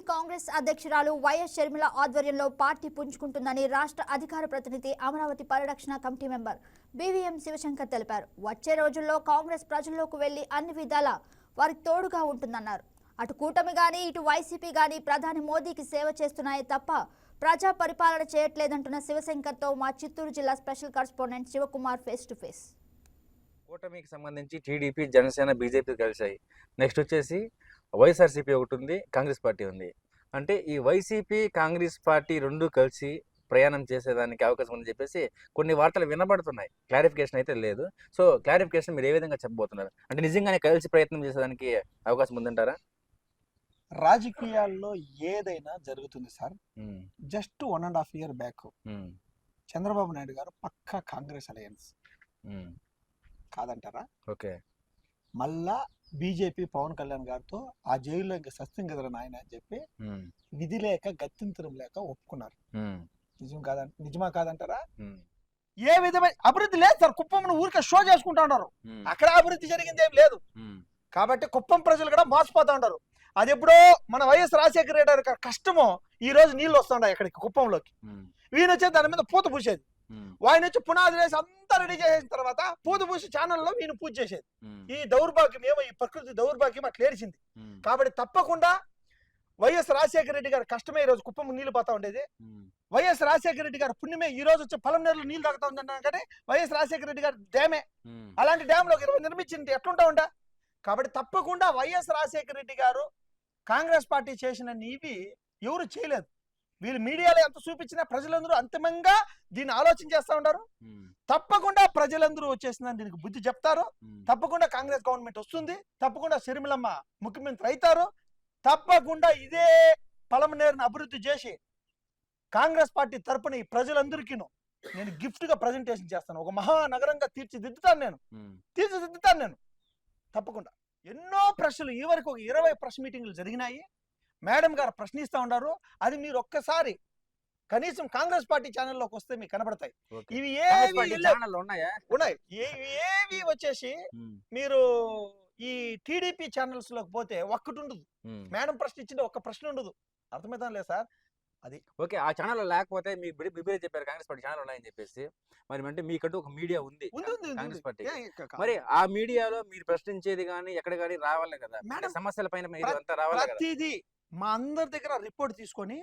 కాంగ్రెస్ అధ్యక్షురాలు వైఎస్ షర్మిల ఆధ్వర్యంలో పార్టీ పుంజుకుంటుందని రాష్ట్ర అధికార ప్రతినిధి అమరావతి పరిరక్షణ కమిటీ మెంబర్ బీవీఎం శివశంకర్ తెలిపారు. వచ్చే రోజుల్లో కాంగ్రెస్ ప్రజల్లోకి వెళ్లి అన్ని విధాలా వారికి తోడుగా ఉంటుందన్నారు. అటు కూటమి గాని ఇటు వైసీపీ గాని ప్రధాని మోదీకి సేవ చేస్తున్నాయే తప్ప ప్రజా పరిపాలన చేయట్లేదంటున్న శివశంకర్తో మా చిత్తూరు జిల్లా special correspondent Sivakumar face to face. కూటమికి సంబంధించి టీడీపీ, జనసేన, బీజేపీ కలిశాయి. నెక్స్ట్ వచ్చేసి వైఎస్ఆర్సీపీ ఒకటి ఉంది, కాంగ్రెస్ పార్టీ ఉంది. అంటే ఈ వైసీపీ, కాంగ్రెస్ పార్టీ రెండు కలిసి ప్రయాణం చేసేదానికి అవకాశం ఉందని చెప్పేసి కొన్ని వార్తలు వినబడుతున్నాయి. క్లారిఫికేషన్ అయితే లేదు. సో క్లారిఫికేషన్ మీరు ఏ విధంగా చెప్పబోతున్నారు? అంటే నిజంగానే కలిసి ప్రయత్నం చేసేదానికి అవకాశం ఉందంటారా? రాజకీయాల్లో ఏదైనా జరుగుతుంది sir. Just 1.5 year back Chandrababu Naidu గారు పక్కా కాంగ్రెస్ అలయన్స్ కాదంటారా? ఓకే. మళ్ళా బీజేపీ పవన్ కళ్యాణ్ గారితో ఆ జైల్లో ఇంకా సస్తం కదరా నాయన అని చెప్పి విధి లేక గత్యంతరం లేక ఒప్పుకున్నారు. నిజమా కాదంటారా? ఏ విధమైన అభివృద్ధి లేదు సార్. కుప్పం ఊరికే షో చేసుకుంటా ఉన్నారు. అక్కడ అభివృద్ధి జరిగింది ఏం లేదు. కాబట్టి కుప్పం ప్రజలు కూడా మోసపోతా ఉంటారు. అది ఎప్పుడో మన వైఎస్ రాజశేఖర రెడ్డి గారి కష్టమో ఈ రోజు నీళ్లు వస్తుంటాయి ఇక్కడికి కుప్పంలోకి. వీళ్ళు వచ్చే దాని మీద పూత పూసేది. ఆయన వచ్చి పునాది వేసి అంతా రెడీ చేసిన తర్వాత పూత పూసి ఛానల్లో వీళ్ళు పూజ చేసేది. ఈ దౌర్భాగ్యం ఏమో, ఈ ప్రకృతి దౌర్భాగ్యం అట్లా ఏడిచింది. కాబట్టి తప్పకుండా వైఎస్ రాజశేఖర రెడ్డి గారి కష్టమే ఈ రోజు కుప్పం నీళ్లు పోతా ఉండేది. వైఎస్ రాజశేఖర రెడ్డి గారి పుణ్యమే ఈ రోజు వచ్చి పొలం నీళ్ళు నీళ్లు తాగుతా ఉందన్నా కానీ వైఎస్ రాజశేఖర రెడ్డి గారి డ్యామే. అలాంటి డ్యామ్ లో 20 నిర్మించింది ఎట్లుంటా ఉండా. కాబట్టి తప్పకుండా వైఎస్ రాజశేఖర రెడ్డి గారు కాంగ్రెస్ పార్టీ చేసిన ఇవి ఎవరు చేయలేదు. వీళ్ళు మీడియాలో ఎంత చూపించినా ప్రజలందరూ అంతిమంగా దీన్ని ఆలోచన చేస్తా ఉంటారు. తప్పకుండా ప్రజలందరూ వచ్చేసిన దీనికి బుద్ధి చెప్తారు. తప్పకుండా కాంగ్రెస్ గవర్నమెంట్ వస్తుంది. తప్పకుండా షర్మిలమ్మ ముఖ్యమంత్రి అవుతారు. తప్పకుండా ఇదే పలమనేరుని అభివృద్ధి చేసి కాంగ్రెస్ పార్టీ తరపున ఈ ప్రజలందరికీ నేను గిఫ్ట్ గా ప్రజెంటేషన్ చేస్తాను. ఒక మహానగరంగా తీర్చిదిద్దుతాను నేను. తప్పకుండా ఎన్నో ప్రశ్నలు ఈ వరకు ఒక 20 ప్రెస్ మీటింగ్లు జరిగినాయి. మేడం గారు ప్రశ్నిస్తూ ఉన్నారు. అది మీరు ఒక్కసారి కనీసం కాంగ్రెస్ పార్టీ ఛానల్లోకి వస్తే మీకు కనబడతాయి. ఇవి ఉన్నాయి. ఏవి వచ్చేసి మీరు ఈ టీడీపీ ఛానల్స్ లోకి పోతే ఒక్కటి ఉండదు. మేడం ప్రశ్న ఇచ్చింది ఒక్క ప్రశ్న ఉండదు. అర్థమవుతాం లేదు సార్. అది ఓకే. ఆ ఛానల్ లేకపోతే మీకు బిబిరే చెప్పారు కాంగ్రెస్ పార్టీ ఛానల్ ఉన్నాయని చెప్పేసి. మరి అంటే మీకంటూ ఒక మీడియా ఉంది కాంగ్రెస్ పార్టీ. మరి ఆ మీడియాలో మీరు ప్రశ్నించేది కానీ ఎక్కడ కానీ రావాలి కదా, సమస్యల పైన రావాలి. ప్రతిదీ మా అందరి దగ్గర రిపోర్ట్ తీసుకొని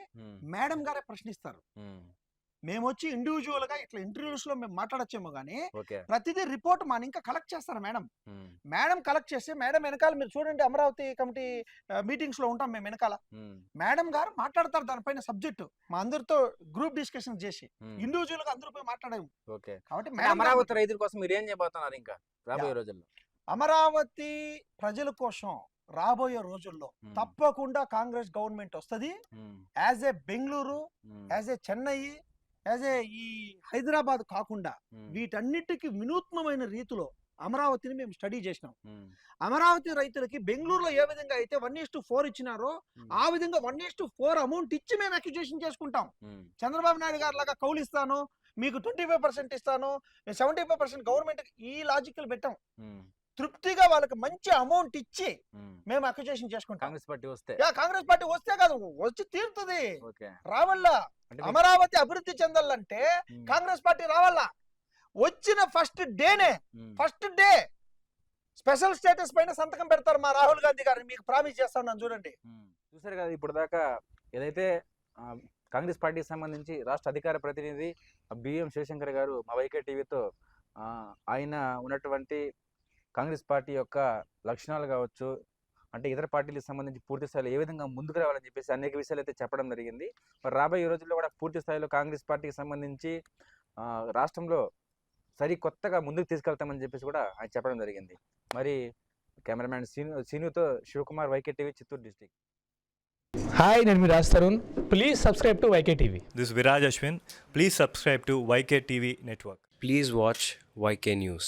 మేడం గారే ప్రశ్నిస్తారు. మేము వచ్చి ఇండివిజువల్ గా ఇట్లా ఇంటర్వ్యూస్ లో మేము మాట్లాడచ్చేమో గానీ ప్రతిదీ రిపోర్ట్ మా ఇంకా కలెక్ట్ చేస్తారు మేడం కలెక్ట్ చేసి మేడం వెనకాల మీరు చూడండి, అమరావతి కమిటీ మీటింగ్స్ లో ఉంటాం మేము వెనకాల. మేడం గారు మాట్లాడతారు దానిపైన సబ్జెక్టు. మా అందరితో గ్రూప్ డిస్కషన్ చేసి ఇండివిజువల్ గా అందరిపై మాట్లాడాము. కాబట్టి అమరావతి రైతుల కోసం మీరు ఏం చేయబోతున్నారు ఇంకా రాబోయే రోజుల్లో? అమరావతి ప్రజల కోసం రాబోయే రోజుల్లో తప్పకుండా కాంగ్రెస్ గవర్నమెంట్ వస్తుంది. As a Bengaluru, as a Chennai, as a ఈ హైదరాబాద్ కాకుండా వీటన్నిటికీ వినూత్నమైన రీతిలో అమరావతిని మేము స్టడీ చేసినాం. అమరావతి రైతులకి బెంగళూరులో ఏ విధంగా అయితే 1:4 ఇచ్చినారో ఆ విధంగా 1:4 అమౌంట్ ఇచ్చి మేము అక్విజిషన్ చేసుకుంటాం. చంద్రబాబు నాయుడు గారి లాగా కౌలు ఇస్తాను, మీకు 25% ఇస్తాను, 75% గవర్నమెంట్ ఈ లాజికల్ పెట్టాం. తృప్తిగా వాళ్ళకి మంచి అమౌంట్ ఇచ్చి మేము అక్విజిషన్ చేసుకుంటాం. కాంగ్రెస్ పార్టీ వస్తే కాదు, వచ్చి తీరుతుంది. రావాలా అమరావతి అభివృద్ధి చెందాలంటే కాంగ్రెస్ పార్టీ రావాలా. వచ్చిన ఫస్ట్ డే స్పెషల్ స్టేటస్ పైన సంతకం పెడతారు మా రాహుల్ గాంధీ గారు. మీకు ప్రామిస్ చేస్తాను చూడండి. చూసారు కదా ఇప్పుడు దాకా ఏదైతే కాంగ్రెస్ పార్టీకి సంబంధించి రాష్ట్ర అధికార ప్రతినిధి బిఎం శివశంకర్ గారు మా వైకే టీవీతో ఆయన ఉన్నటువంటి కాంగ్రెస్ పార్టీ యొక్క లక్షణాలు కావచ్చు, అంటే ఇతర పార్టీలకు సంబంధించి పూర్తి స్థాయిలో ఏ విధంగా ముందుకు రావాలని చెప్పేసి అనేక విషయాలు అయితే చెప్పడం జరిగింది. మరి రాబోయే రోజుల్లో కూడా పూర్తి స్థాయిలో కాంగ్రెస్ పార్టీకి సంబంధించి రాష్ట్రంలో కొత్తగా ముందుకు తీసుకెళ్తామని చెప్పేసి కూడా ఆయన చెప్పడం జరిగింది. మరి కెమెరామ్యాన్ సీనుతో Shivakumar, YK TV, Chittoor district. Hi, నేను మీ Raj Tarun. Please subscribe to YK TV. This Viraj Ashwin. Please subscribe to YK TV network. Please watch YK News.